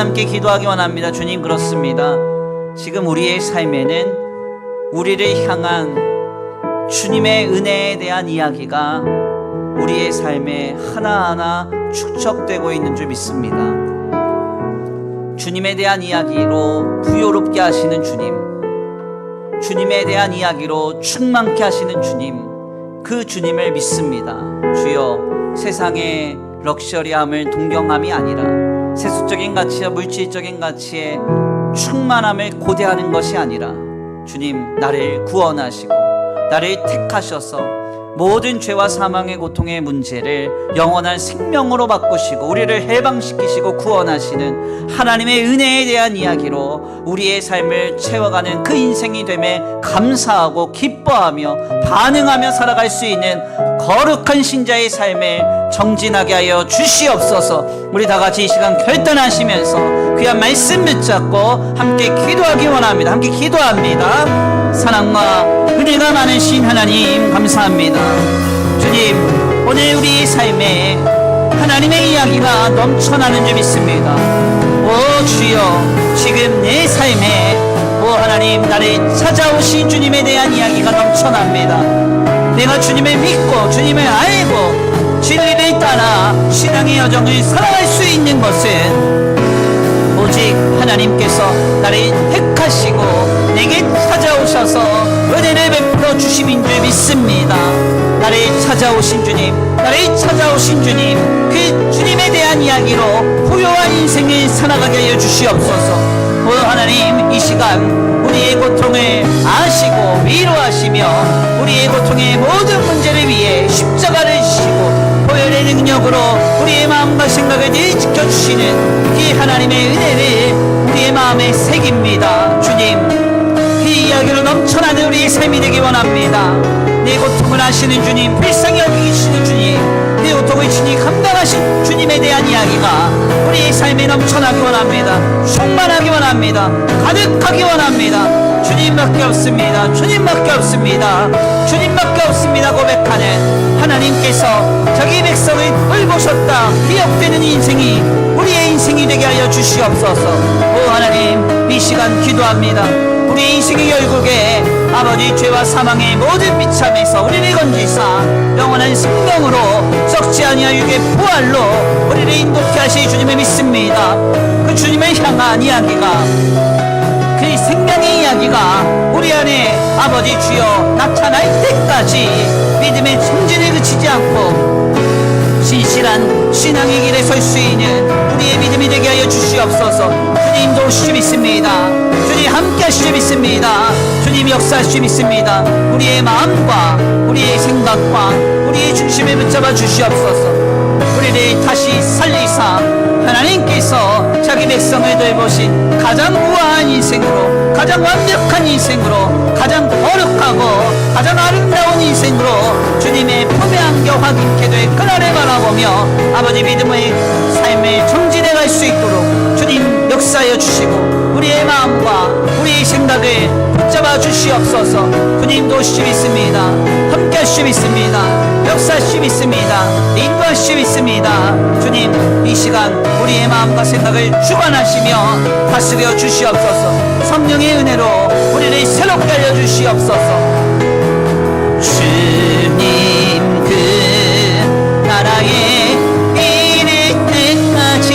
함께 기도하기 원합니다. 주님, 그렇습니다. 지금 우리의 삶에는 우리를 향한 주님의 은혜에 대한 이야기가 우리의 삶에 하나하나 축적되고 있는 줄 믿습니다. 주님에 대한 이야기로 부요롭게 하시는 주님, 주님에 대한 이야기로 충만케 하시는 주님, 그 주님을 믿습니다. 주여, 세상의 럭셔리함을 동경함이 아니라 세속적인 가치와 물질적인 가치의 충만함을 고대하는 것이 아니라 주님, 나를 구원하시고 나를 택하셔서 모든 죄와 사망의 고통의 문제를 영원한 생명으로 바꾸시고 우리를 해방시키시고 구원하시는 하나님의 은혜에 대한 이야기로 우리의 삶을 채워가는 그 인생이 됨에 감사하고 기뻐하며 반응하며 살아갈 수 있는 거룩한 신자의 삶을 정진하게 하여 주시옵소서. 우리 다 같이 이 시간 결단하시면서 귀한 말씀 붙잡고 함께 기도하기 원합니다. 함께 기도합니다. 사랑과 은혜가 많으신 하나님, 감사합니다. 주님, 오늘 우리 삶에 하나님의 이야기가 넘쳐나는 줄 믿습니다. 오 주여, 지금 내 삶에 오 하나님, 나를 찾아오신 주님에 대한 이야기가 넘쳐납니다. 내가 주님을 믿고 주님을 알고 진리를 따라 신앙의 여정을 살아갈 수 있는 것은 오직 하나님께서 나를 택하시고 내게 찾아오셔서 은혜를 베풀어 주심인 줄 믿습니다. 나를 찾아오신 주님, 나를 찾아오신 주님, 그 주님에 대한 이야기로 부요한 인생을 살아가게 하여 주시옵소서. 오 하나님, 이 시간 우리의 고통을 아시고 위로하시며 우리의 고통의 모든 문제를 위해 십자가를 지시고 보혈의 능력으로 우리의 마음과 생각을 늘 지켜주시는 그 하나님의 은혜를 우리의 마음에 새깁니다. 주님, 그 이야기로 넘쳐나는 우리의 삶이 되기 원합니다. 내 고통을 아시는 주님, 불쌍히 여기시는 주님, 내 고통을 친히 감당하신 주님에 대한 이야기가 우리의 삶에 넘쳐나기 원합니다. 충만하기 원합니다. 가득하기 원합니다. 주님밖에 없습니다. 주님밖에 없습니다. 주님밖에 없습니다. 고백하는 하나님께서 자기 백성을 돌보셨다 기억되는 인생이 우리의 인생이 되게 하여 주시옵소서. 오 하나님, 이 시간 기도합니다. 우리 인생의 결국에 아버지 죄와 사망의 모든 비참에서 우리를 건지사 영원한 생명으로 썩지 아니할 육의 부활로 우리를 인도케 하실 주님을 믿습니다. 그 주님을 향한 이야기가, 그 생명의 이야기가 우리 안에 아버지 주여 나타날 때까지 믿음의 승진을 그치지 않고 신실한 신앙의 길에 설 수 있는 우리의 믿음이 되게 하여 주시옵소서. 주님 도우시지 믿습니다. 주님 함께 하시지 믿습니다. 주님 역사하시지 믿습니다. 우리의 마음과 우리의 생각과 우리의 중심을 붙잡아 주시옵소서. 우리를 다시 살리사 하나님께서 자기 백성을 돌보신 가장 우아한 인생으로, 가장 완벽한 인생으로, 가장 거룩하고 가장 아름다운 인생으로 주님의 품에 안겨 확인케 될 그날을 바라보며 아버지 믿음의 삶을 정진해 갈 수 있도록 주님 역사하여 주시고 우리의 마음과 우리의 생각을 붙잡아 주시옵소서. 주님 도우시지 믿습니다. 함께 하시지 믿습니다. 역사하시지 믿습니다. 인도하시지 믿습니다. 주님, 이 시간 우리의 마음과 생각을 주관하시며 다스려 주시옵소서. 성령의 은혜로 우리를 새롭게 하여 주시옵소서. 주님, 그 나라에 이를 때까지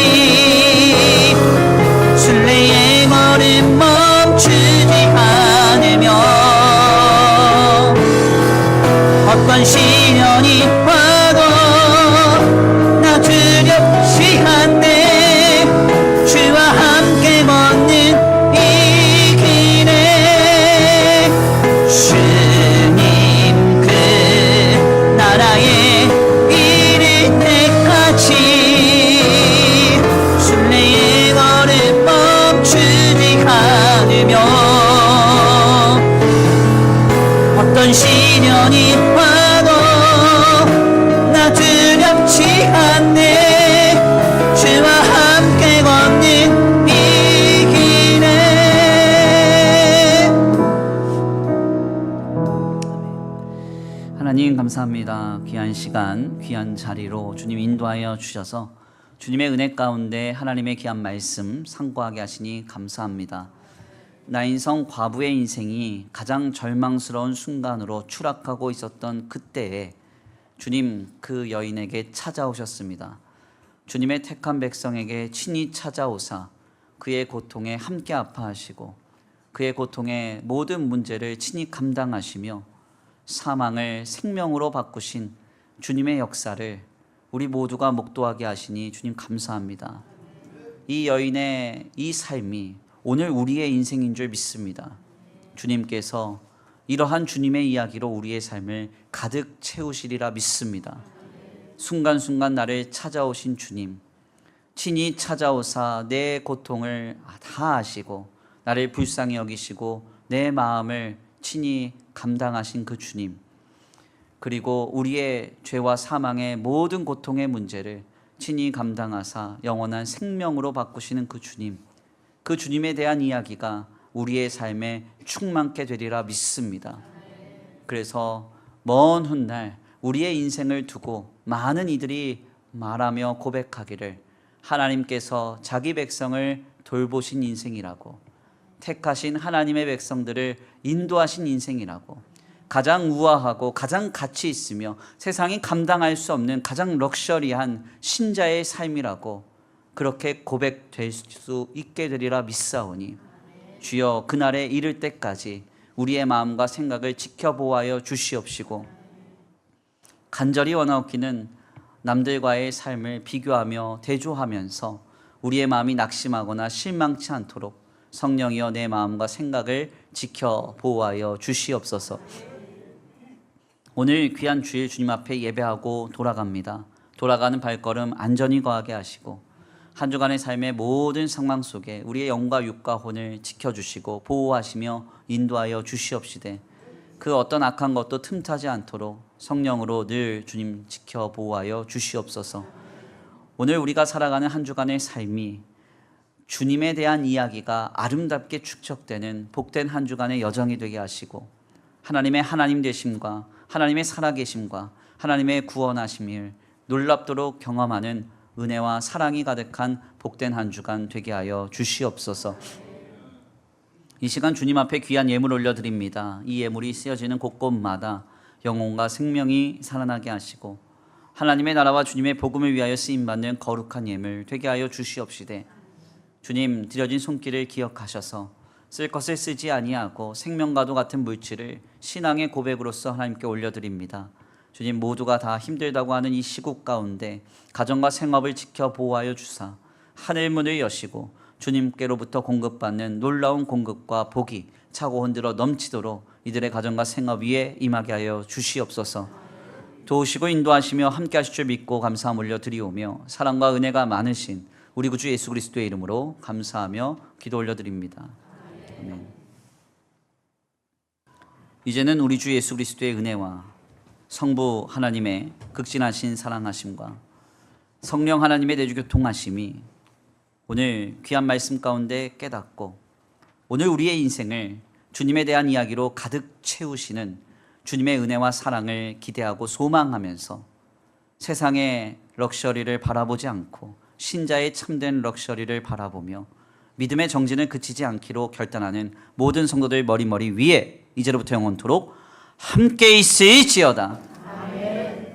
순례의 걸음 멈추지 않으며 어떤 시련이 와도 나 두렵지 않네. 주와 함께 걷는 이 길에 주님, 그 나라에 이를 때까지 순례의 걸음 멈추지 않으며 어떤 시련이 와도 나 두렵지 않네. 주와 함께 걷는 이 길에. 하나님 감사합니다. 귀한 시간, 귀한 자리로 주님 인도하여 주셔서 주님의 은혜 가운데 하나님의 귀한 말씀 상고하게 하시니 감사합니다. 나인성 과부의 인생이 가장 절망스러운 순간으로 추락하고 있었던 그때에 주님 그 여인에게 찾아오셨습니다. 주님의 택한 백성에게 친히 찾아오사 그의 고통에 함께 아파하시고 그의 고통의 모든 문제를 친히 감당하시며 사망을 생명으로 바꾸신 주님의 역사를 우리 모두가 목도하게 하시니 주님 감사합니다. 이 여인의 이 삶이 오늘 우리의 인생인 줄 믿습니다. 주님께서 이러한 주님의 이야기로 우리의 삶을 가득 채우시리라 믿습니다. 순간순간 나를 찾아오신 주님, 친히 찾아오사 내 고통을 다 아시고 나를 불쌍히 여기시고 내 마음을 친히 감당하신 그 주님, 그리고 우리의 죄와 사망의 모든 고통의 문제를 친히 감당하사 영원한 생명으로 바꾸시는 그 주님, 그 주님에 대한 이야기가 우리의 삶에 충만케 되리라 믿습니다. 그래서 먼 훗날 우리의 인생을 두고 많은 이들이 말하며 고백하기를 하나님께서 자기 백성을 돌보신 인생이라고, 택하신 하나님의 백성들을 인도하신 인생이라고, 가장 우아하고 가장 가치 있으며 세상이 감당할 수 없는 가장 럭셔리한 신자의 삶이라고 그렇게 고백될 수 있게 되리라 믿사오니 주여 그날에 이를 때까지 우리의 마음과 생각을 지켜보아여 주시옵시고, 간절히 원하옵기는 남들과의 삶을 비교하며 대조하면서 우리의 마음이 낙심하거나 실망치 않도록 성령이여 내 마음과 생각을 지켜보아여 주시옵소서. 오늘 귀한 주일 주님 앞에 예배하고 돌아갑니다. 돌아가는 발걸음 안전히 거하게 하시고 한 주간의 삶의 모든 상황 속에 우리의 영과 육과 혼을 지켜주시고 보호하시며 인도하여 주시옵시되 그 어떤 악한 것도 틈타지 않도록 성령으로 늘 주님 지켜 보호하여 주시옵소서. 오늘 우리가 살아가는 한 주간의 삶이 주님에 대한 이야기가 아름답게 축적되는 복된 한 주간의 여정이 되게 하시고 하나님의 하나님 되심과 하나님의 살아계심과 하나님의 구원하심을 놀랍도록 경험하는 은혜와 사랑이 가득한 복된 한 주간 되게 하여 주시옵소서. 이 시간 주님 앞에 귀한 예물 올려드립니다. 이 예물이 쓰여지는 곳곳마다 영혼과 생명이 살아나게 하시고 하나님의 나라와 주님의 복음을 위하여 쓰임받는 거룩한 예물 되게 하여 주시옵시되 주님 드려진 손길을 기억하셔서 쓸 것을 쓰지 아니하고 생명과도 같은 물질을 신앙의 고백으로서 하나님께 올려드립니다. 주님 모두가 다 힘들다고 하는 이 시국 가운데 가정과 생업을 지켜 보호하여 주사 하늘문을 여시고 주님께로부터 공급받는 놀라운 공급과 복이 차고 흔들어 넘치도록 이들의 가정과 생업 위에 임하게 하여 주시옵소서. 도우시고 인도하시며 함께 하실 줄 믿고 감사함 올려드리오며 사랑과 은혜가 많으신 우리 구주 예수 그리스도의 이름으로 감사하며 기도 올려드립니다. 아멘. 이제는 우리 주 예수 그리스도의 은혜와 성부 하나님의 극진하신 사랑하심과 성령 하나님의 내주교통하심이 오늘 귀한 말씀 가운데 깨닫고 오늘 우리의 인생을 주님에 대한 이야기로 가득 채우시는 주님의 은혜와 사랑을 기대하고 소망하면서 세상의 럭셔리를 바라보지 않고 신자의 참된 럭셔리를 바라보며 믿음의 정진을 그치지 않기로 결단하는 모든 성도들 머리머리 위에 이제로부터 영원토록 함께 있을지어다.